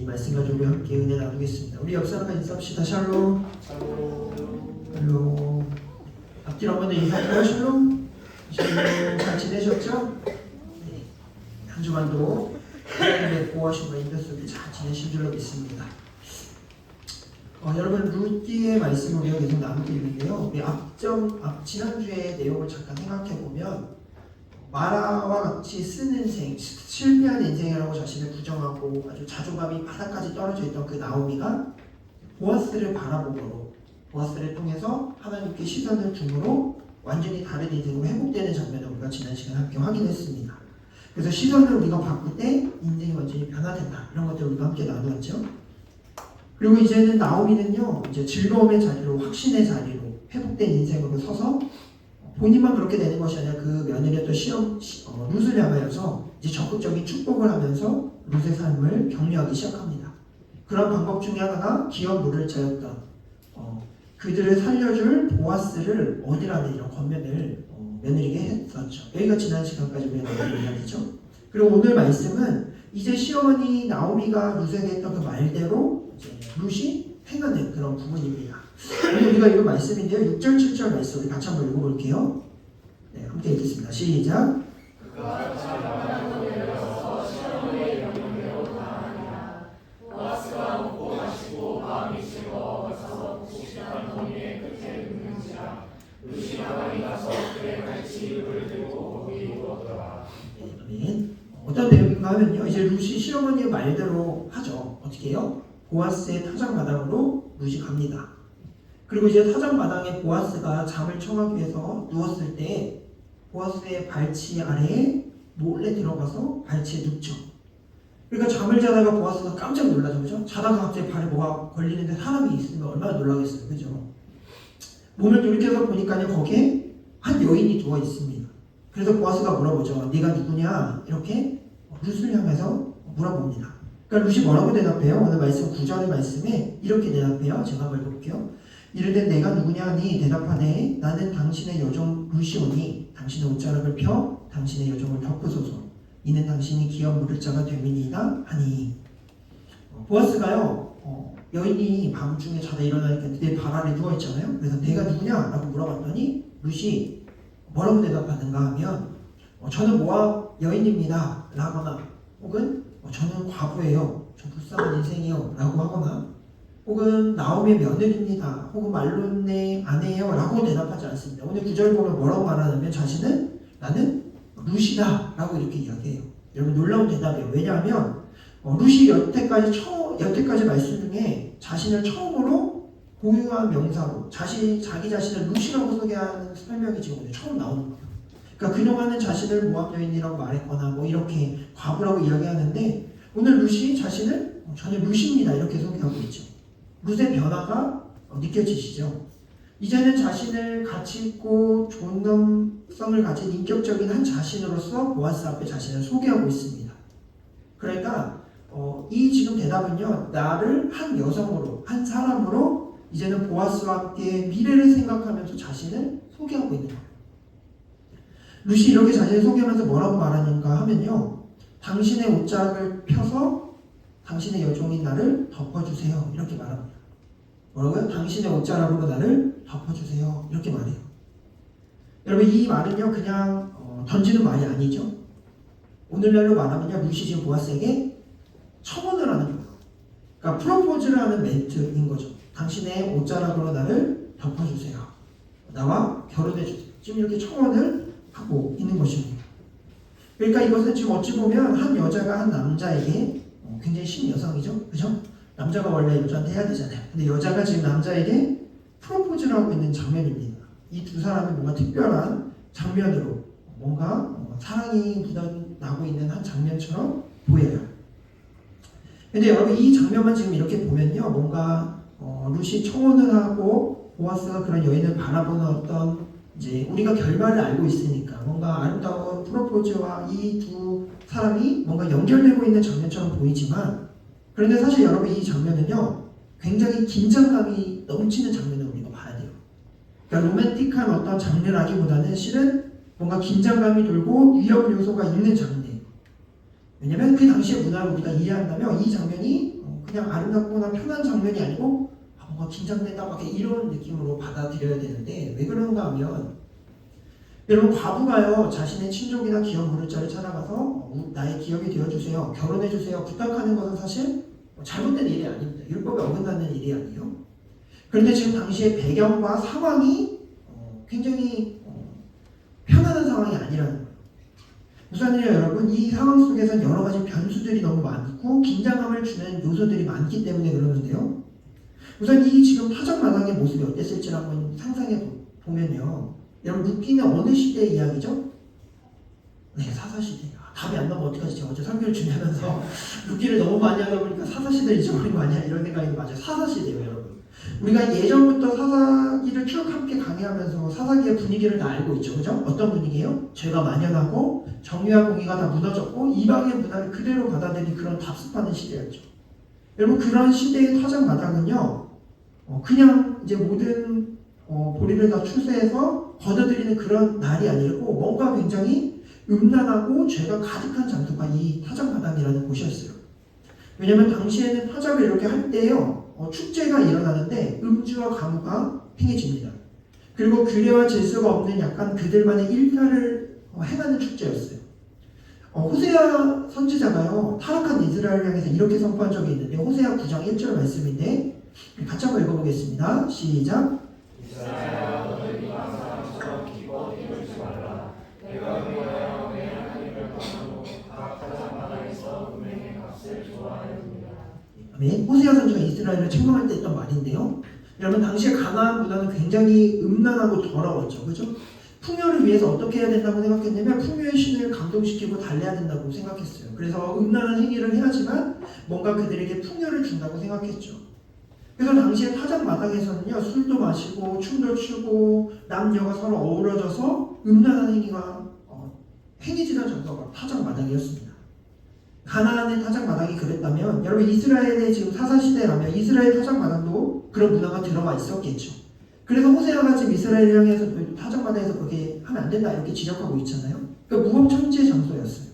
이 말씀 가지고 우리 함께 은혜 나누겠습니다. 우리 옆 사람과 인사합시다. 샬롬. 샬롬. 앞뒤로 한번 더 인사할까요? 샬롬. 샬롬. 잘 지내셨죠? 네. 한 주간도 하나님의 보호하심과 인도 속에 잘 지내신 줄로 믿습니다. 여러분 루디의 말씀을 우리가 계속 나누고 있는데요. 우리 지난주의 내용을 잠깐 생각해 보면 마라와 같이 쓴 인생, 실패한 인생이라고 자신을 부정하고 아주 자존감이 바닥까지 떨어져 있던 그 나오미가 보아스를 바라보므로 보아스를 통해서 하나님께 시선을 줌으로 완전히 다른 인생으로 회복되는 장면을 우리가 지난 시간 함께 확인했습니다. 그래서 시선을 우리가 바꿀 때 인생이 완전히 변화된다. 이런 것들을 우리가 함께 나누었죠. 그리고 이제는 나오미는요, 이제 즐거움의 자리로, 확신의 자리로 회복된 인생으로 서서 본인만 그렇게 되는 것이 아니라 그 며느리였던 룻을 향하여서 이제 적극적인 축복을 하면서 룻의 삶을 격려하기 시작합니다. 그런 방법 중에 하나가 기업 물을 자였던 그들을 살려줄 보아스를 얻으라는 이런 권면을 며느리에게 했었죠. 여기가 지난 시간까지 우리가 나눈 이야기죠. 그리고 오늘 말씀은 이제 시어머니 나오미가 룻에게 했던 그 말대로 이제 룻이 행하는 그런 부분입니다. 오늘 우리가 읽은 말씀인데요. 6절, 7절 말씀 우리 같이 한번 읽어볼게요. 네, 함께 읽겠습니다. 시작. 어떤 내용인가 하면요. 이제 룻이 시어머니의 말대로 하죠. 어떻게 해요? 보아스의 타작마당으로 룻이 갑니다. 그리고 이제 타작마당에 보아스가 잠을 청하기 위해서 누웠을 때 보아스의 발치 아래에 몰래 들어가서 발치에 눕죠. 그러니까 잠을 자다가 보아스가 깜짝 놀라죠. 그죠? 자다가 갑자기 발에 뭐가 걸리는데 사람이 있으면 얼마나 놀라겠어요. 그죠? 몸을 돌이켜서 보니까요. 거기에 한 여인이 누워 있습니다. 그래서 보아스가 물어보죠. 네가 누구냐? 이렇게 룻을 향해서 물어봅니다. 그러니까 룻이 뭐라고 대답해요? 오늘 말씀 9절의 말씀에 이렇게 대답해요. 제가 한번 읽어볼게요. 이르되 내가 누구냐니 대답하네. 나는 당신의 여종 룻이오니 당신의 옷자락을 펴 당신의 여종을 덮으소서. 이는 당신이 기업 물을 자가 됨이니이다 하니. 보아스가요. 여인이 밤중에 자다 일어나니까 내 발 아래 누워있잖아요. 그래서 내가 누구냐라고 물어봤더니 룻이 뭐라고 대답하는가 하면 저는 모압 여인입니다 라거나 혹은 저는 과부예요. 저 불쌍한 인생이요 라고 하거나 혹은 나오미의 며느리입니다. 혹은 말론의 아내예요 라고 대답하지 않습니다. 오늘 9절 보면 뭐라고 말하냐면 자신은 나는 룻이다 라고 이렇게 이야기해요. 여러분 놀라운 대답이에요. 왜냐하면 룻이 여태까지 말씀 중에 자신을 처음으로 고유한 명사로 자기 자신을 룻이라고 소개하는 설명이 지금 오늘 처음 나오는 거예요. 그러니까 그동안은 자신을 모압 여인이라고 말했거나 뭐 이렇게 과부라고 이야기하는데 오늘 룻이 자신을 저는 룻입니다 이렇게 소개하고 있죠. 룻의 변화가 느껴지시죠? 이제는 자신을 가치 있고 존엄성을 가진 인격적인 한 자신으로서 보아스 앞에 자신을 소개하고 있습니다. 그러니까 이 지금 대답은요. 나를 한 여성으로 한 사람으로 이제는 보아스와 함께 미래를 생각하면서 자신을 소개하고 있는 거예요. 룻이 이렇게 자신을 소개하면서 뭐라고 말하는가 하면요. 당신의 옷자락을 펴서 당신의 여종인 나를 덮어주세요. 이렇게 말합니다. 뭐라고요? 당신의 옷자락으로 나를 덮어주세요. 이렇게 말해요. 여러분 이 말은요. 그냥 던지는 말이 아니죠. 오늘날로 말하면요. 룻이 지금 보아스에게 청혼을 하는 거예요. 그러니까 프로포즈를 하는 멘트인 거죠. 당신의 옷자락으로 나를 덮어주세요. 나와 결혼해주세요. 지금 이렇게 청혼을 하고 있는 것입니다. 그러니까 이것은 지금 어찌 보면 한 여자가 한 남자에게 굉장히 신여성이죠. 그죠? 남자가 원래 여자한테 해야 되잖아요. 근데 여자가 지금 남자에게 프로포즈를 하고 있는 장면입니다. 이 두 사람이 뭔가 특별한 장면으로 뭔가 사랑이 묻어나고 있는 한 장면처럼 보여요. 근데 여러분 이 장면만 지금 이렇게 보면요. 뭔가 룻이 청혼을 하고 보아스가 그런 여인을 바라보는 어떤 이제 우리가 결말을 알고 있으니까 뭔가 아름다운 프로포즈와 이 두 사람이 뭔가 연결되고 있는 장면처럼 보이지만 그런데 사실 여러분 이 장면은요. 굉장히 긴장감이 넘치는 장면을 우리가 봐야 돼요. 그러니까 로맨틱한 어떤 장르라기보다는 실은 뭔가 긴장감이 돌고 위협 요소가 있는 장면이에요. 왜냐면 그 당시의 문화를 우리가 이해한다면 이 장면이 그냥 아름답거나 편한 장면이 아니고 뭔가 긴장된다 막 이런 느낌으로 받아들여야 되는데 왜 그런가 하면 여러분 과부가요 자신의 친족이나 기업 무릇자를 찾아가서 나의 기업이 되어주세요 결혼해주세요 부탁하는 것은 사실 잘못된 일이 아닙니다. 율법에 어긋나는 일이 아니에요. 그런데 지금 당시의 배경과 상황이 굉장히 편안한 상황이 아니라는 거예요. 우선요 여러분 이 상황 속에서는 여러 가지 변수들이 너무 많고 긴장감을 주는 요소들이 많기 때문에 그러는데요. 우선 이 지금 타작마당의 모습이 어땠을지 한번 상상해 보면요. 여러분 루키는 어느 시대의 이야기죠? 네, 사사시대. 답이 안 나오면 어떡하지? 제가 어제 설교를 준비하면서 루키를 너무 많이 하다 보니까 사사시대를 잊어버린 거 아니야? 이런 생각이 맞아요. 사사시대예요 여러분. 우리가 예전부터 사사기를 쭉 함께 강의하면서 사사기의 분위기를 다 알고 있죠. 그죠? 어떤 분위기예요? 죄가 만연하고 정의와 공의가 다 무너졌고 이방의 문화를 그대로 받아들인 그런 답습하는 시대였죠. 여러분 그런 시대의 타작마당은요 그냥 이제 모든 보리를 다 출세해서 거둬들이는 그런 날이 아니고 뭔가 굉장히 음란하고 죄가 가득한 장소가 이 타작마당이라는 곳이었어요. 왜냐하면 당시에는 타작을 이렇게 할 때요 축제가 일어나는데 음주와 가무가 행해집니다. 그리고 규례와 질서가 없는 약간 그들만의 일탈을 행하는 축제였어요. 호세아 선지자가요 타락한 이스라엘을 향해서 이렇게 선포한 적이 있는데 호세아 9장 1절 말씀인데 같이 한번 읽어보겠습니다. 시작. 이스라엘아 너희 사람처럼 기뻐 뛰놀지 말라. 내가 그리하여 내 하나님을 떠나고 각 타작마당에서 은행의 값을 좋아하였느니라. 아멘. 호세아 선지가 이스라엘을 책망할 때 했던 말인데요. 여러분 당시에 가나안 문화는 굉장히 음란하고 더러웠죠. 그죠? 풍요를 위해서 어떻게 해야 된다고 생각했냐면 풍요의 신을 감동시키고 달래야 된다고 생각했어요. 그래서 음란한 행위를 해야지만 뭔가 그들에게 풍요를 준다고 생각했죠. 그래서 당시에 타작마당에서는요 술도 마시고 춤도 추고 남녀가 서로 어우러져서 음란한 행위가 행해지던 정도가 타작마당이었습니다. 가나안의 타작마당이 그랬다면 여러분 이스라엘의 지금 사사시대라면 이스라엘 타작마당도 그런 문화가 들어가 있었겠죠. 그래서 호세아가 지금 이스라엘을 향해서 타작마당에서 그렇게 하면 안 된다 이렇게 지적하고 있잖아요. 그러니까 무법천지의 장소였어요.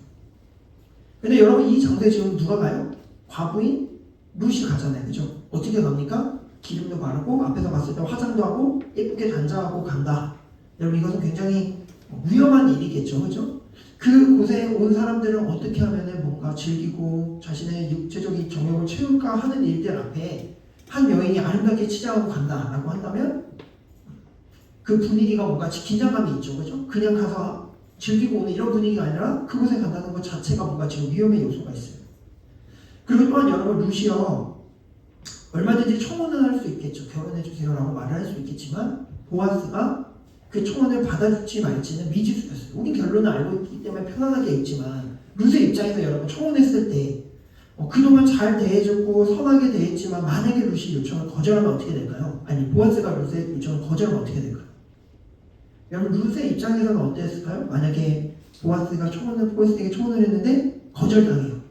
근데 여러분 이 장소에 지금 누가 가요? 과부인 룻이 가잖아요. 그죠? 어떻게 갑니까? 기름도 바르고 앞에서 봤을 때 화장도 하고 예쁘게 단장하고 간다. 여러분 이것은 굉장히 위험한 일이겠죠. 그죠? 그곳에 온 사람들은 어떻게 하면 뭔가 즐기고 자신의 육체적인 정욕을 채울까 하는 일들 앞에 한 여인이 아름답게 치장하고 간다라고 한다면 그 분위기가 뭔가 긴장감이 있죠. 그죠? 그냥 가서 즐기고 오는 이런 분위기가 아니라 그곳에 간다는 것 자체가 뭔가 지금 위험의 요소가 있어요. 그리고 또한 여러분 룻이요 얼마든지 청혼을 할 수 있겠죠. 결혼해주세요 라고 말을 할 수 있겠지만 보아스가 그 청혼을 받아줄지 말지는 미지수였어요. 우리 결론을 알고 있기 때문에 편안하게 있지만 룻의 입장에서 여러분 청혼했을 때 그동안 잘 대해줬고 선하게 대했지만 만약에 룻이 요청을 거절하면 어떻게 될까요? 아니 보아스가 룻의 요청을 거절하면 어떻게 될까요? 여러분 룻의 입장에서는 어땠을까요? 만약에 보아스가 보아스에게 청혼을 했는데 거절당해요.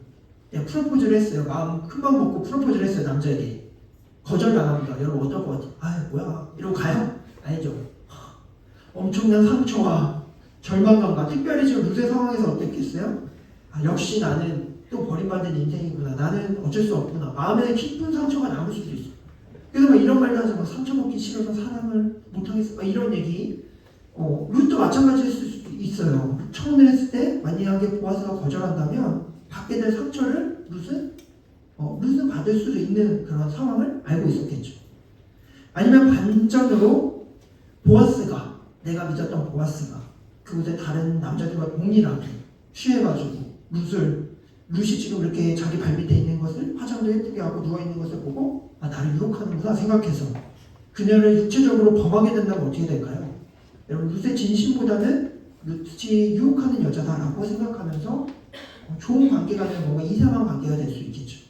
프로포즈를 했어요. 큰맘 먹고 프로포즈를 했어요. 남자에게. 거절당합니다. 여러분 어떨 것 같아요? 아 뭐야 이러고 가요? 아니죠. 엄청난 상처와 절망감과 특별히 지금 룻의 상황에서 어땠겠어요? 역시 나는 또 버림받은 인생이구나. 나는 어쩔 수 없구나. 마음에 깊은 상처가 남을 수도 있어. 그래서 막 이런 말도 하죠. 상처받기 싫어서 사랑을 못하겠어. 이런 얘기. 룻도 마찬가지일 수도 있어요. 청혼을 했을 때 만약에 보아스가 거절한다면 받게 될 상처를 룻은 받을 수도 있는 그런 상황을 알고 있었겠죠. 아니면 반전으로 보아스가 내가 믿었던 보아스가 그곳에 다른 남자들과 동일하게 취해가지고 룻이 지금 이렇게 자기 발밑에 있는 것을 화장도 예쁘게 하고 누워있는 것을 보고 나를 유혹하는구나 생각해서 그녀를 육체적으로 범하게 된다면 어떻게 될까요? 여러분 룻의 진심보다는 룻이 유혹하는 여자다라고 생각하면서 좋은 관계가 아니라 뭔가 이상한 관계가 될 수 있겠죠.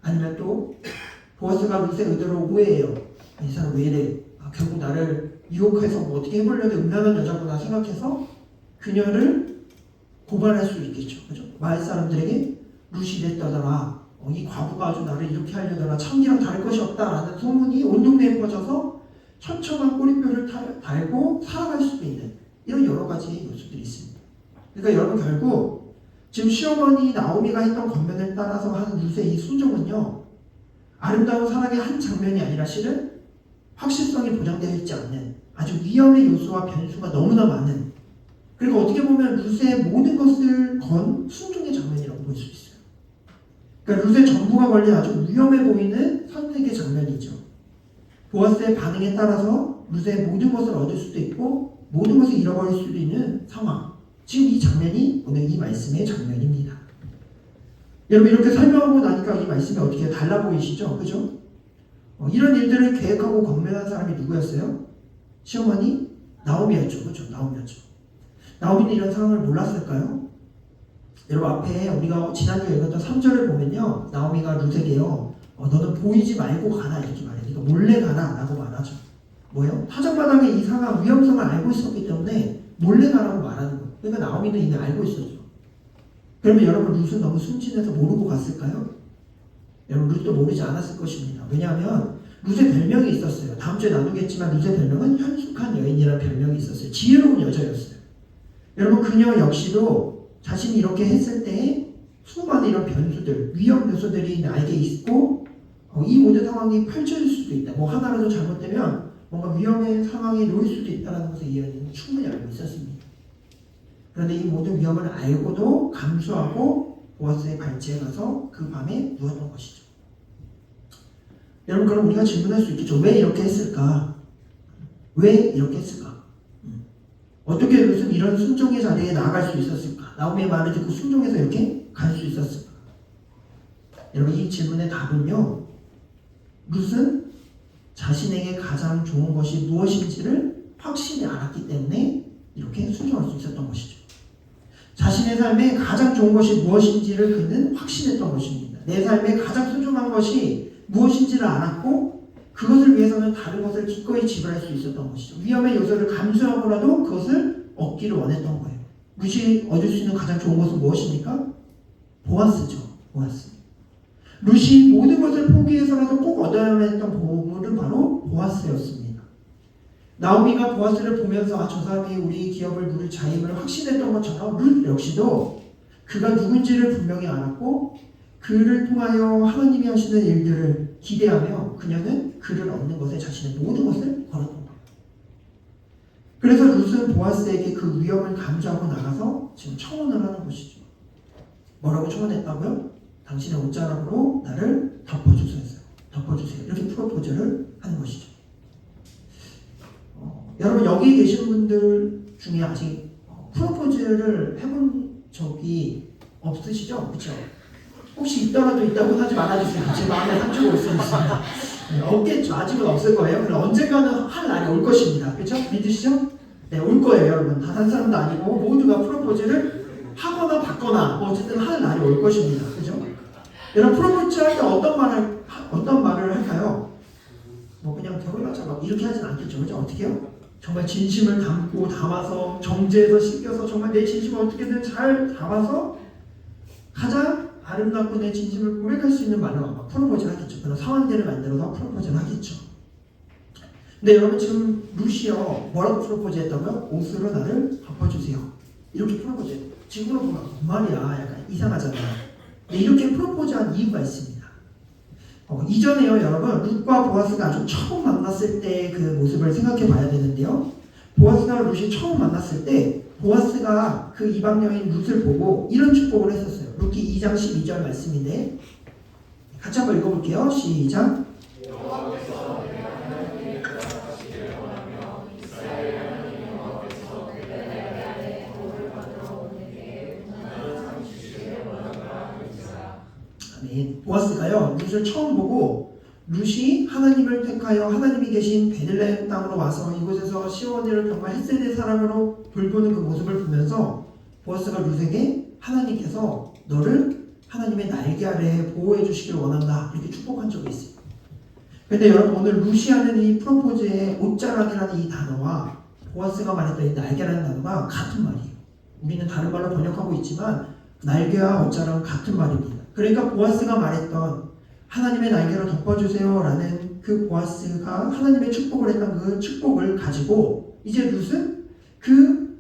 아니면 또 보아스가 룻의 의도를 오해해요. 이 사람 왜 이래? 결국 나를 유혹해서 뭐 어떻게 해보려도 음란한 여자구나 생각해서 그녀를 고발할 수 있겠죠. 그죠? 마을 사람들에게 룻이 이랬다더라. 이 과부가 아주 나를 이렇게 하려더라. 참기랑 다를 것이 없다라는 소문이 온 동네에 퍼져서 천천한 꼬리뼈를 달고 살아갈 수도 있는 이런 여러 가지 요소들이 있습니다. 그러니까 여러분 결국 지금 시어머니 나오미가 했던 권면을 따라서 하는 룻의 이 순종은요 아름다운 사랑의 한 장면이 아니라 실은 확실성이 보장되어 있지 않는 아주 위험의 요소와 변수가 너무나 많은, 그리고 어떻게 보면 룻의 모든 것을 건 순종의 장면이라고 볼 수 있어요. 그러니까 룻의 전부가 걸린 아주 위험해 보이는 선택의 장면이죠. 보아스의 반응에 따라서 룻의 모든 것을 얻을 수도 있고 모든 것을 잃어버릴 수도 있는 상황. 지금 이 장면이 오늘 이 말씀의 장면입니다. 여러분 이렇게 설명하고 나니까 이 말씀이 어떻게 달라 보이시죠? 그죠? 이런 일들을 계획하고 권면한 사람이 누구였어요? 시어머니 나오미였죠. 그죠? 나오미였죠. 나오미는 이런 상황을 몰랐을까요? 여러분 앞에 우리가 지난주에 읽었던 3절을 보면요. 나오미가 룻에게요. 너는 보이지 말고 가라 이렇게 말해요. 그러니까 몰래 가라 라고 말하죠. 뭐예요? 타작마당의 이 상황 위험성을 알고 있었기 때문에 몰래 가라고 말하는 거예요. 그러니까 나오미는 이미 알고 있었죠. 그러면 여러분 룻은 너무 순진해서 모르고 갔을까요? 여러분 룻도 모르지 않았을 것입니다. 왜냐하면 룻의 별명이 있었어요. 다음 주에 나누겠지만 룻의 별명은 현숙한 여인이라는 별명이 있었어요. 지혜로운 여자였어요. 여러분 그녀 역시도 자신이 이렇게 했을 때 수많은 이런 변수들, 위험 요소들이 나에게 있고 이 모든 상황이 펼쳐질 수도 있다. 뭐 하나라도 잘못되면 뭔가 위험의 상황에 놓일 수도 있다는 것을 이 여인은 충분히 알고 있었습니다. 그런데 이 모든 위험을 알고도 감수하고 보아스의 발치에 가서 그 밤에 누웠던 것이죠. 여러분 그럼 우리가 질문할 수 있겠죠. 왜 이렇게 했을까? 왜 이렇게 했을까? 어떻게 룻은 이런 순종의 자리에 나아갈 수 있었을까? 나오미의 말을 듣고 순종해서 이렇게 갈 수 있었을까? 여러분 이 질문의 답은요. 룻은 자신에게 가장 좋은 것이 무엇인지를 확실히 알았기 때문에 이렇게 순종할 수 있었던 것이죠. 자신의 삶에 가장 좋은 것이 무엇인지를 그는 확신했던 것입니다. 내 삶에 가장 소중한 것이 무엇인지를 알았고 그것을 위해서는 다른 것을 기꺼이 지불할 수 있었던 것이죠. 위험의 요소를 감수하고라도 그것을 얻기를 원했던 거예요. 룻이 얻을 수 있는 가장 좋은 것은 무엇입니까? 보아스죠. 보아스. 룻이 모든 것을 포기해서라도 꼭 얻어야만 했던 보물은 바로 보아스였습니다. 나오미가 보아스를 보면서 저 사람이 우리 기업을 누릴 자임을 확신했던 것처럼 룻 역시도 그가 누군지를 분명히 알았고 그를 통하여 하나님이 하시는 일들을 기대하며 그녀는 그를 얻는 것에 자신의 모든 것을 걸었던 거예요. 그래서 룻은 보아스에게 그 위험을 감수하고 나가서 지금 청혼을 하는 것이죠. 뭐라고 청혼했다고요? 당신의 옷자락으로 나를 덮어주세요. 덮어주세요. 이렇게 프로포즈를 하는 것이죠. 여러분 여기 계신 분들 중에 아직 프로포즈를 해본 적이 없으시죠? 그렇죠? 혹시 있더라도 있다고 하지 말아주세요. 제 마음에 상처가 올 수 있습니다. 네, 없겠죠. 아직은 없을 거예요. 그럼 언젠가는 할 날이 올 것입니다. 그렇죠? 믿으시죠? 네, 올 거예요, 여러분. 다 한 사람도 아니고 모두가 프로포즈를 하거나 받거나 어쨌든 할 날이 올 것입니다. 그렇죠? 여러분 프로포즈 할 때 어떤 말을 할까요? 뭐 그냥 결혼하자 막 이렇게 하진 않겠죠. 그렇죠? 어떻게 해요? 정말 진심을 담아서 정제해서 씻겨서 정말 내 진심을 어떻게든 잘 담아서 가장 아름답고 내 진심을 고백할 수 있는 말로 아마 프로포즈를 하겠죠. 그런 상황들을 만들어서 프로포즈를 하겠죠. 근데 여러분 지금 룻이요 뭐라고 프로포즈 했다고요? 옷으로 나를 덮어주세요. 이렇게 프로포즈 했어요. 지금으로 보면 그 말이야 약간 이상하잖아요. 근데 이렇게 프로포즈한 이유가 있습니다. 이전에요 여러분 룻과 보아스가 아주 처음 만났을 때 그 모습을 생각해 봐야 되는데요. 보아스가 룻이 처음 만났을 때 보아스가 그 이방 여인 룻을 보고 이런 축복을 했었어요. 룻기 2장 12절 말씀인데 같이 한번 읽어볼게요. 시작. 아멘. 보아스가요 룻을 처음 보고 룻이 하나님을 택하여 하나님이 계신 베들레헴 땅으로 와서 이곳에서 시어머니를 병과 헷세대 사람으로 돌보는 그 모습을 보면서 보아스가 룻에게 하나님께서 너를 하나님의 날개 아래 보호해 주시길 원한다 이렇게 축복한 적이 있습니다. 그런데 여러분 오늘 룻이 하는 이 프로포즈의 옷자락이라는 이 단어와 보아스가 말했던 이 날개라는 단어가 같은 말이에요. 우리는 다른 말로 번역하고 있지만 날개와 옷자락은 같은 말입니다. 그러니까 보아스가 말했던 하나님의 날개로 덮어주세요 라는 그 보아스가 하나님의 축복을 했던 그 축복을 가지고 이제 룻은 그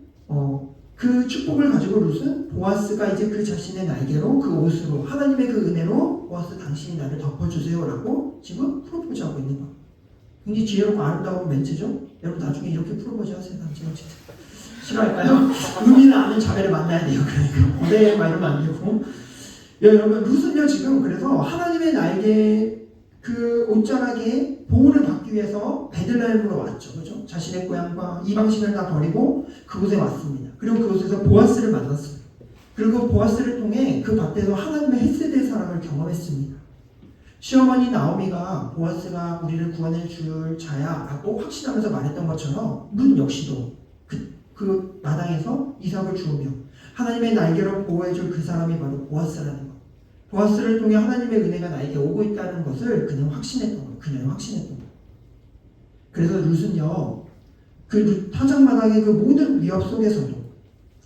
그 축복을 가지고 룻은 보아스가 이제 그 자신의 날개로 그 옷으로 하나님의 그 은혜로 보아스 당신이 나를 덮어주세요라고 지금 프로포즈하고 있는 거예요. 굉장히 지혜롭고 아름다운 멘트죠. 여러분 나중에 이렇게 프로포즈 하세요. 당신은 진짜 싫어할까요? 의미는 아는 자매를 만나야 돼요. 그러니까 네, 막 이러면 안 되고. 여러분 룻은요 지금 그래서 하나님의 날개 그 옷자락에 보호를 받기 위해서 베들레헴으로 왔죠. 그죠? 자신의 고향과 이방신을 다 버리고 그곳에 왔습니다. 그리고 그곳에서 보아스를 만났어요. 그리고 보아스를 통해 그 밭에서 하나님의 헤세드의 사랑을 경험했습니다. 시어머니 나오미가 보아스가 우리를 구원해 줄 자야 라고 확신하면서 말했던 것처럼 룻 역시도 그 마당에서 이삭을 주우며 하나님의 날개로 보호해 줄 그 사람이 바로 보아스라는 것. 보아스를 통해 하나님의 은혜가 나에게 오고 있다는 것을 그는 확신했던 거예요. 그녀는 확신했던 거예요. 그래서 룻은요, 그 타작마당의 그 모든 위협 속에서도,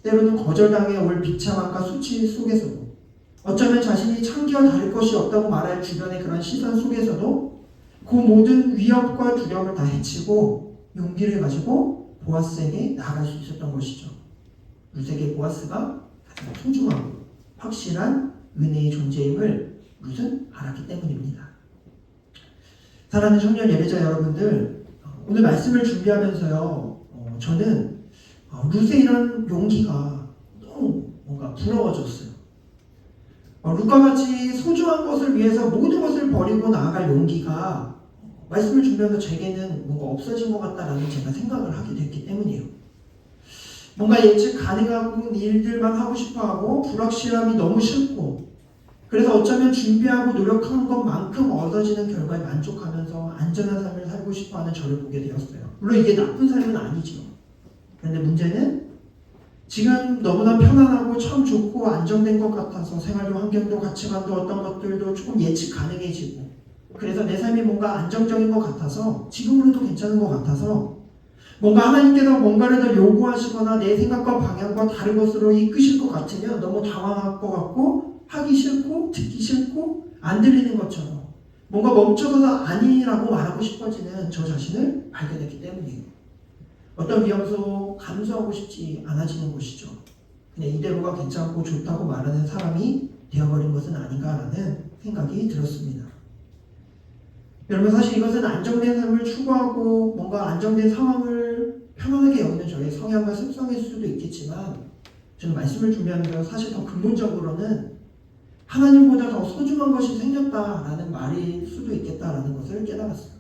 때로는 거절당해 올 비참함과 수치 속에서도, 어쩌면 자신이 참기와 다를 것이 없다고 말할 주변의 그런 시선 속에서도 그 모든 위협과 두려움을 다 헤치고 용기를 가지고 보아스에게 나아갈 수 있었던 것이죠. 룻에게 보아스가 가장 소중하고 확실한 은혜의 존재임을 룻은 알았기 때문입니다. 사랑하는 청년 예배자 여러분들, 오늘 말씀을 준비하면서요, 저는 룻의 이런 용기가 너무 뭔가 부러워졌어요. 룻과 같이 소중한 것을 위해서 모든 것을 버리고 나아갈 용기가 말씀을 준비하면서 제게는 뭔가 없어진 것 같다라는 제가 생각을 하게 됐기 때문이에요. 뭔가 예측 가능한 일들만 하고 싶어하고 불확실함이 너무 싫고 그래서 어쩌면 준비하고 노력한 것만큼 얻어지는 결과에 만족하면서 안전한 삶을 살고 싶어하는 저를 보게 되었어요. 물론 이게 나쁜 삶은 아니죠. 그런데 문제는 지금 너무나 편안하고 참 좋고 안정된 것 같아서 생활도 환경도 가치관도 어떤 것들도 조금 예측 가능해지고 그래서 내 삶이 뭔가 안정적인 것 같아서 지금으로도 괜찮은 것 같아서 뭔가 하나님께서 뭔가를 더 요구하시거나 내 생각과 방향과 다른 것으로 이끄실 것 같으면 너무 당황할 것 같고 하기 싫고 듣기 싫고 안 들리는 것처럼 뭔가 멈춰서서 아니라고 말하고 싶어지는 저 자신을 발견했기 때문이에요. 어떤 위험도 감수하고 싶지 않아지는 것이죠. 그냥 이대로가 괜찮고 좋다고 말하는 사람이 되어버린 것은 아닌가라는 생각이 들었습니다. 여러분 사실 이것은 안정된 삶을 추구하고 뭔가 안정된 상황을 편안하게 여기는 저의 성향과 습성일 수도 있겠지만 저는 말씀을 준비하면서 사실 더 근본적으로는 하나님보다 더 소중한 것이 생겼다라는 말일 수도 있겠다라는 것을 깨달았어요.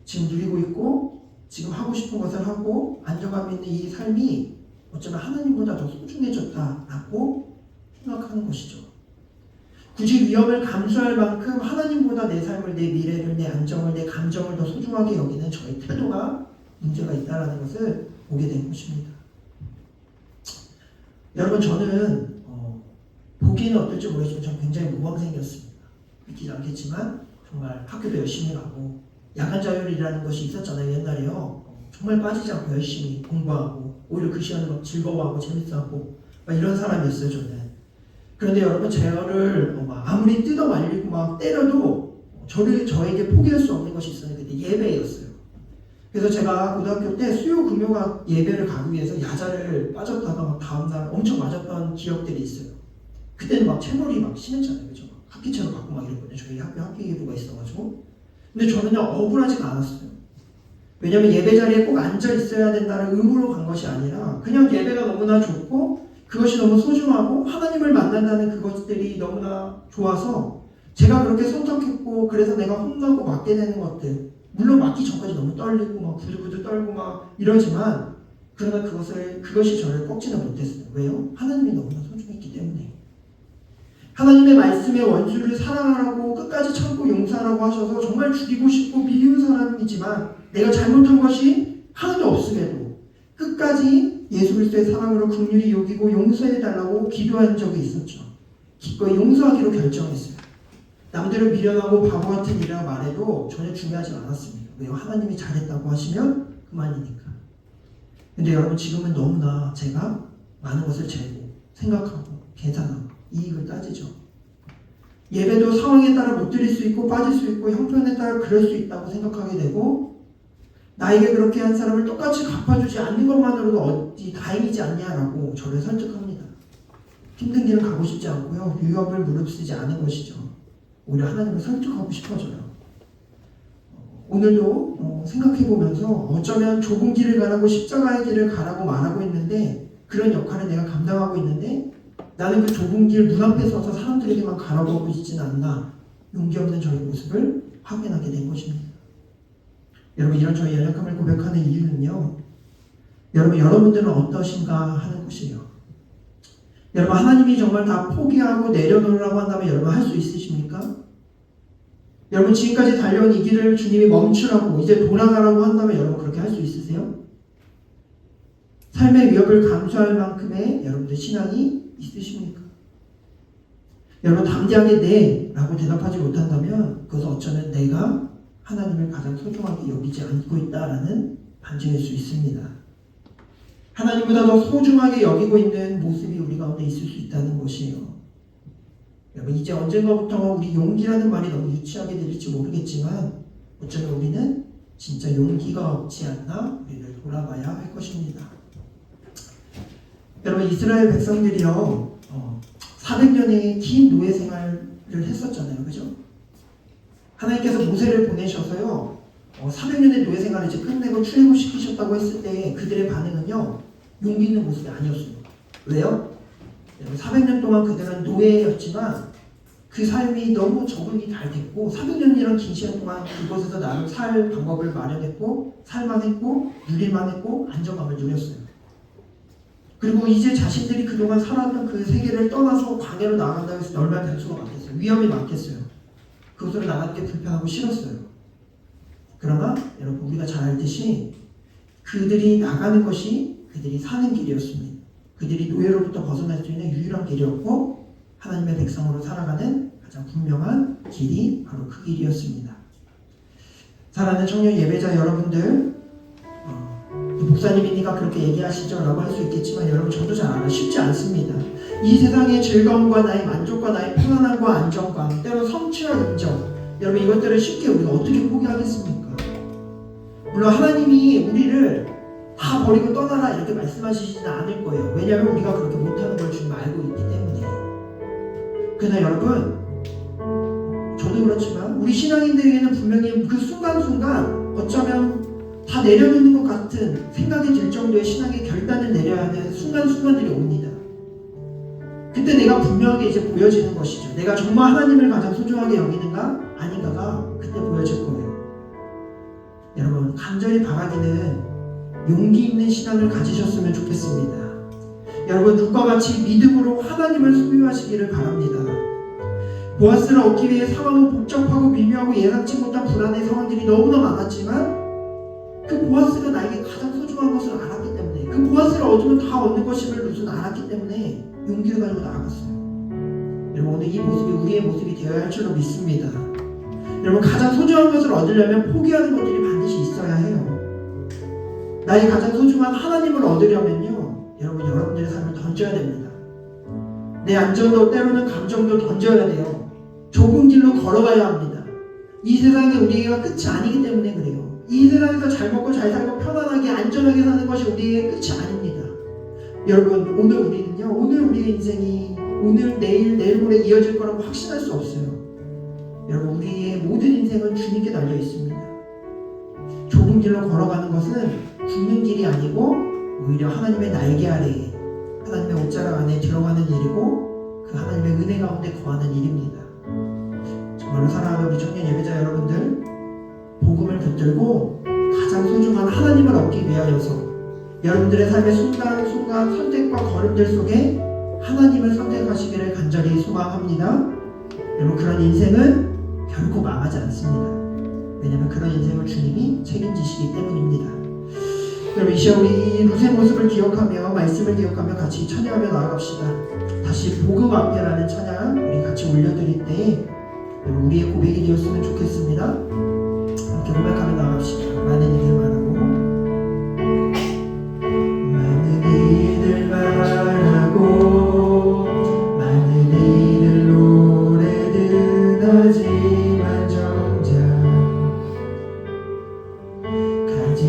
지금 누리고 있고 지금 하고 싶은 것을 하고 안정감 있는 이 삶이 어쩌면 하나님보다 더 소중해졌다라고 생각하는 것이죠. 굳이 위험을 감수할 만큼 하나님보다 내 삶을, 내 미래를, 내 안정을, 내 감정을 더 소중하게 여기는 저의 태도가 문제가 있다는 것을 보게 된 것입니다. 여러분 저는 보기에는 어떨지 모르겠지만 저는 굉장히 모범생이었습니다. 믿기지 않겠지만 정말 학교도 열심히 가고 야간 자율이라는 것이 있었잖아요. 옛날에요. 정말 빠지지 않고 열심히 공부하고 오히려 그 시간을 막 즐거워하고 재밌어하고 막 이런 사람이었어요. 저는. 그런데 여러분 저를 아무리 뜯어 말리고 막 때려도 저에게 포기할 수 없는 것이 있었는데 그때 예배였어요. 그래서 제가 고등학교 때 수요 금요가 예배를 가기 위해서 야자를 빠졌다가 막 다음날 엄청 맞았던 기억들이 있어요. 그때는 막 채널이 막 심했잖아요. 그죠? 학기채로 갖고 막 이랬거든요. 저희 학교 학기부가 있어가지고. 근데 저는요, 억울하지가 않았어요. 왜냐면 예배 자리에 꼭 앉아 있어야 된다는 의무로 간 것이 아니라 그냥 예배가 너무나 좋고 그것이 너무 소중하고 하나님을 만난다는 그것들이 너무나 좋아서 제가 그렇게 선택했고 그래서 내가 혼나고 맞게 되는 것들 물론 맞기 전까지 너무 떨리고 막 부들부들 떨고 막 이러지만 그러나 그것이 저를 꺾지는 못했어요. 왜요? 하나님이 너무나 소중했기 때문에. 하나님의 말씀에 원수를 사랑하라고 끝까지 참고 용서하라고 하셔서 정말 죽이고 싶고 미운 사람이지만 내가 잘못한 것이 하나도 없음에도 끝까지 예수 그리스도의 사랑으로 긍휼히 여기고 용서해달라고 기도한 적이 있었죠. 기꺼이 용서하기로 결정했어요. 남들을 미련하고 바보 같은 일이라고 말해도 전혀 중요하지 않았습니다. 왜요? 하나님이 잘했다고 하시면 그만이니까. 근데 여러분 지금은 너무나 제가 많은 것을 재고 생각하고 계산하고 이익을 따지죠. 예배도 상황에 따라 못 드릴 수 있고 빠질 수 있고 형편에 따라 그럴 수 있다고 생각하게 되고 나에게 그렇게 한 사람을 똑같이 갚아주지 않는 것만으로도 어디 다행이지 않냐라고 저를 설득합니다. 힘든 길을 가고 싶지 않고요. 위협을 무릅쓰지 않은 것이죠. 오히려 하나님을 설득하고 싶어져요. 오늘도 생각해보면서 어쩌면 좁은 길을 가라고 십자가의 길을 가라고 말하고 있는데 그런 역할을 내가 감당하고 있는데 나는 그 좁은 길 문 앞에 서서 사람들에게만 가라고 하고 있지는 않나 용기 없는 저의 모습을 확인하게 된 것입니다. 여러분 이런 저의 연약함을 고백하는 이유는요. 여러분들은 어떠신가 하는 것이에요. 여러분 하나님이 정말 다 포기하고 내려놓으라고 한다면 여러분 할 수 있으십니까? 여러분 지금까지 달려온 이 길을 주님이 멈추라고 이제 돌아가라고 한다면 여러분 그렇게 할 수 있으세요? 삶의 위협을 감수할 만큼의 여러분들 신앙이 있으십니까? 여러분 담대하게 네 라고 대답하지 못한다면 그것은 어쩌면 내가 하나님을 가장 소중하게 여기지 않고 있다라는 반증일 수 있습니다. 하나님보다 더 소중하게 여기고 있는 모습이 우리 가운데 있을 수 있다는 것이에요. 여러분 이제 언젠가부터 우리 용기라는 말이 너무 유치하게 들릴지 모르겠지만 어쩌면 우리는 진짜 용기가 없지 않나 우리를 돌아봐야 할 것입니다. 여러분 이스라엘 백성들이요 400년의 긴 노예 생활을 했었잖아요. 그죠? 하나님께서 모세를 보내셔서요 400년의 노예 생활을 이제 끝내고 출애굽시키셨다고 했을 때 그들의 반응은요 용기 있는 모습이 아니었어요. 왜요? 400년 동안 그들은 노예였지만 그 삶이 너무 적응이 잘 됐고 400년이란 긴 시간 동안 그곳에서 나름 살 방법을 마련했고 살만했고 누릴만했고 안정감을 누렸어요. 그리고 이제 자신들이 그동안 살았던 그 세계를 떠나서 광야로 나간다고 해서 얼마나 변수가 많겠어요. 위험이 많겠어요. 그곳으로 나가는 게 불편하고 싫었어요. 그러나 여러분 우리가 잘 알듯이 그들이 나가는 것이 그들이 사는 길이었습니다. 그들이 노예로부터 벗어날 수 있는 유일한 길이었고 하나님의 백성으로 살아가는 가장 분명한 길이 바로 그 길이었습니다. 사랑하는 청년 예배자 여러분들 목사님이니까 그렇게 얘기하시죠 라고 할 수 있겠지만 여러분 저도 잘 알아요. 쉽지 않습니다. 이 세상의 즐거움과 나의 만족과 나의 편안함과 안정감 때로 성취와 인정 여러분 이것들을 쉽게 우리가 어떻게 포기하겠습니까? 물론 하나님이 우리를 다 버리고 떠나라 이렇게 말씀하시지는 않을 거예요. 왜냐하면 우리가 그렇게 못하는 걸 주님 알고 있기 때문에. 그러나 여러분 저도 그렇지만 우리 신앙인들에게는 분명히 그 순간순간 어쩌면 다 내려놓는 것 같은 생각이 들 정도의 신앙의 결단을 내려야 하는 순간순간들이 옵니다. 그때 내가 분명하게 이제 보여지는 것이죠. 내가 정말 하나님을 가장 소중하게 여기는가 아닌가가 그때 보여질 거예요. 여러분 간절히 바라기는 용기 있는 신앙을 가지셨으면 좋겠습니다. 여러분 룻과 같이 믿음으로 하나님을 소유하시기를 바랍니다. 보아스를 얻기 위해 상황은 복잡하고 미묘하고 예상치 못한 불안의 상황들이 너무나 많았지만 그 보아스가 나에게 가장 소중한 것을 알았기 때문에 그 보아스를 얻으면 다 얻는 것임을 룻은 알았기 때문에 용기를 가지고 나아갔어요. 여러분 오늘 이 모습이 우리의 모습이 되어야 할 줄로 믿습니다. 여러분 가장 소중한 것을 얻으려면 포기하는 것들이 반드시 있어야 해요. 나의 가장 소중한 하나님을 얻으려면요 여러분 여러분들의 삶을 던져야 됩니다. 내 안정도 때로는 감정도 던져야 돼요. 좁은 길로 걸어가야 합니다. 이 세상이 우리가 끝이 아니기 때문에 그래요. 이 세상에서 잘 먹고 잘 살고 편안하게 안전하게 사는 것이 우리의 끝이 아닙니다. 여러분 오늘 우리는요 오늘 우리의 인생이 오늘 내일 모레 이어질 거라고 확신할 수 없어요. 여러분 우리의 모든 인생은 주님께 달려 있습니다. 좁은 길로 걸어가는 것은 죽는 길이 아니고 오히려 하나님의 날개 아래에 하나님의 옷자락 안에 들어가는 일이고 그 하나님의 은혜 가운데 거하는 일입니다. 정말로 사랑하는 우리 청년 예배자 여러분들 복음을 붙들고 가장 소중한 하나님을 얻기 위하여서 여러분들의 삶의 순간순간 선택과 걸음들 속에 하나님을 선택하시기를 간절히 소망합니다. 여러분 그런 인생은 결코 망하지 않습니다. 왜냐하면 그런 인생을 주님이 책임지시기 때문입니다. 여러분 이 시간 우리 룻의 모습을 기억하며 말씀을 기억하며 같이 찬양하며 나아갑시다. 다시 복음 앞에라는 찬양 우리 같이 올려드릴 때 우리의 고백이 되었으면 좋겠습니다. 함께 고백하며 나아갑시다. 많은 이들 바라고 많은 이들 바라고 많은 이들 노래든 하지만 정작 가지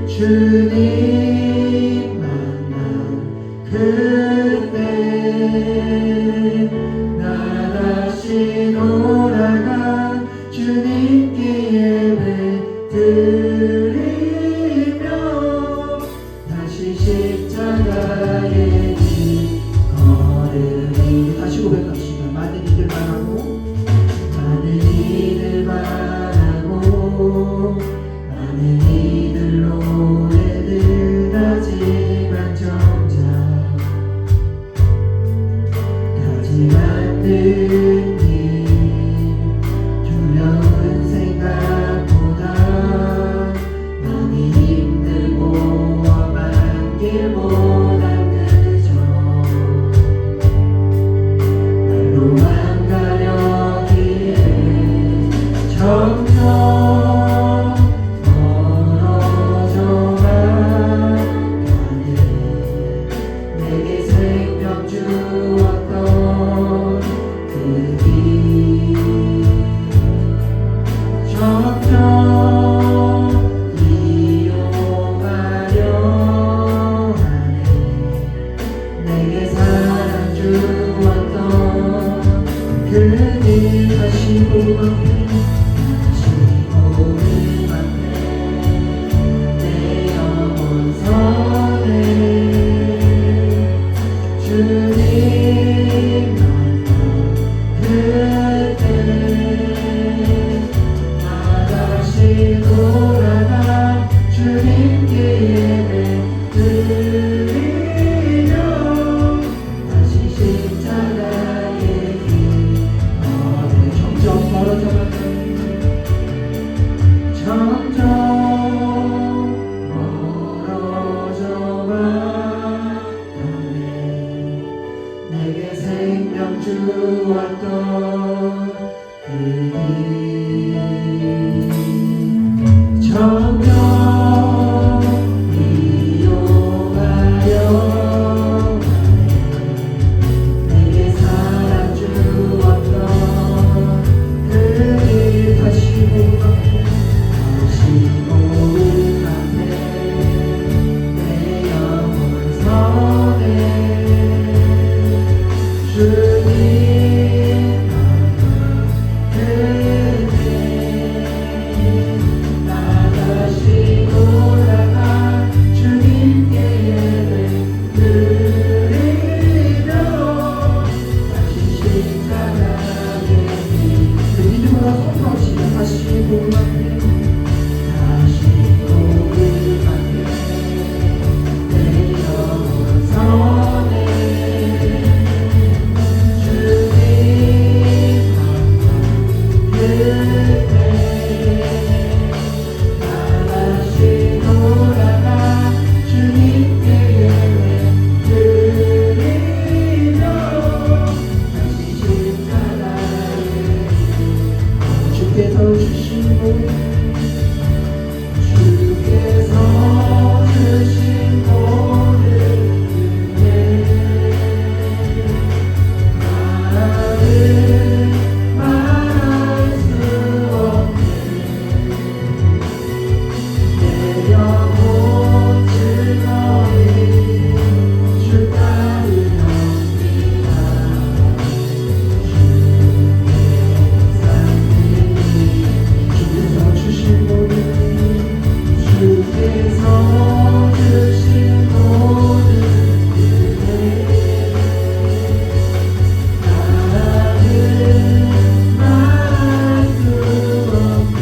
주님 만난 그때 나 다시 돌아가 주님께 예배 드리며 다시 십자가의 길 걸으리. 다시 고백합시다. 많은 이들 바라고 많은 이들 바라고 많은 이들 노래들 하지만 정작 가지 않는 일 두려운 생각보다 많이 힘들고 험한 길보다 그저 말로만 가려기에 점점 멀어져가네. 내게 생명 주었던 그 길 점점 이용하려 하네. 내게 사랑 주었던 그 길 다시 고백해 다시 고백해 내 영혼 선에 주님 만난 그때 나 다시 돌아가 주님께 예배 드리며 다시 십자가의 길 점점 멀어져가네. 점점 멀어져가네. 내게 생명 주었던 그 길 점점 이용하려 내게 사랑 주었던 그 길 다시 고백해 다시 고백해 내 영혼 선에 주님 만난 그때 나 다시 돌아가 주님께 예배 드리며 다시 십자가의 길 믿음으로 선포합시다. 다시 고백해 다시 고백해 내 영혼 선에 주님 만난 그때 나 다시 돌아가 주님께 예배 드리며 다시 십자가의 주께서 주신 모든 주께서 주신 모든 은혜 말할 수 없네. 내 영혼 즐거이 주 따르렵니다. 주께서 주신 모든 주께서 주신 모든 은혜 나는 말할 수 없네.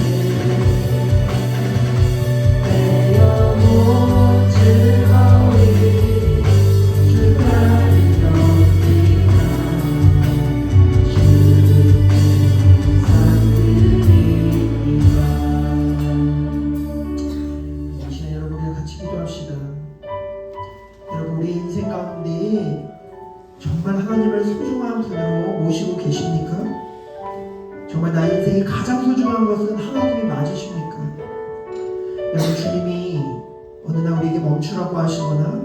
내 영혼 즐거이 주 따르렵니다. 이 시간 여러분 우리가 같이 기도합시다. 여러분 우리 인생 가운데 정말 하나님을 소중한 분으로 모시고 계십니까? 정말 나의 인생이 가장 소중한 것은 하나님이 맞으십니까? 여러분 주님이 어느 날 우리에게 멈추라고 하시거나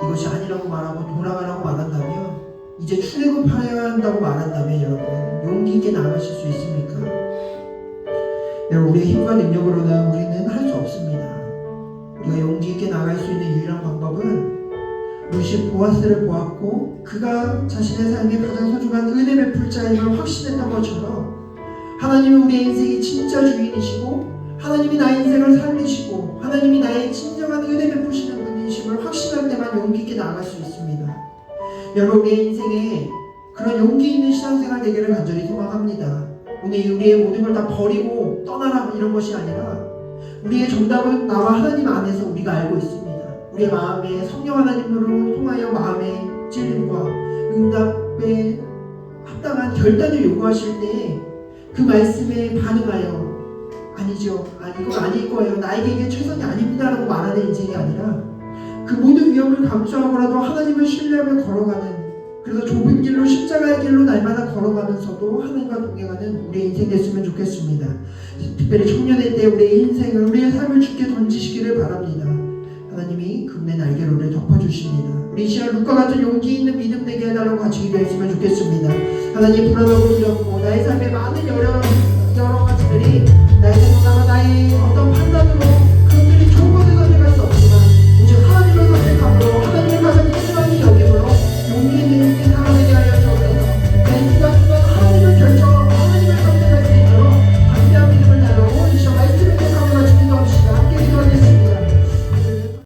이것이 아니라고 말하고 돌아가라고 말한다면 이제 출애굽해야 한다고 말한다면 여러분 용기 있게 나가실 수 있습니까? 여러분, 우리의 힘과 능력으로는 우리는 할 수 없습니다. 우리가 용기 있게 나갈 수 있는 유일한 방법은 루시 보아스를 보았고 그가 자신의 삶에 가장 소중한 은혜 베풀 자임을 확신했던 것처럼 하나님은 우리의 인생의 진짜 주인이시고 하나님이 나의 인생을 살리시고 하나님이 나의 진정한 은혜 베푸시는 분이심을 확신할 때만 용기 있게 나아갈 수 있습니다. 여러분, 우리의 인생에 그런 용기 있는 신앙생활 되기를 간절히 소망합니다. 오늘 우리의 모든 걸 다 버리고 떠나라 이런 것이 아니라 우리의 정답은 나와 하나님 안에서 우리가 알고 있습니다. 우리의 마음에 성령 하나님으로 통하여 마음의 찔림과 응답에 합당한 결단을 요구하실 때 그 말씀에 반응하여 아니죠, 이건 아닐 거예요, 나에게 이게 최선이 아닙니다 라고 말하는 인생이 아니라 그 모든 위험을 감수하고라도 하나님을 신뢰하며 걸어가는, 그래서 좁은 길로 십자가의 길로 날마다 걸어가면서도 하나님과 동행하는 우리의 인생 됐으면 좋겠습니다. 특별히 청년의 때 우리의 인생을, 우리의 삶을 주께 던지시기를 바랍니다. 하나님이 금내 날개로를 덮어주십니다. 우리 이 시간 룻과 같은 용기 있는 믿음 되게 해달라고 같이 기도했으면 좋겠습니다. 하나님, 불안하고 두렵고 나의 삶에 많은 여러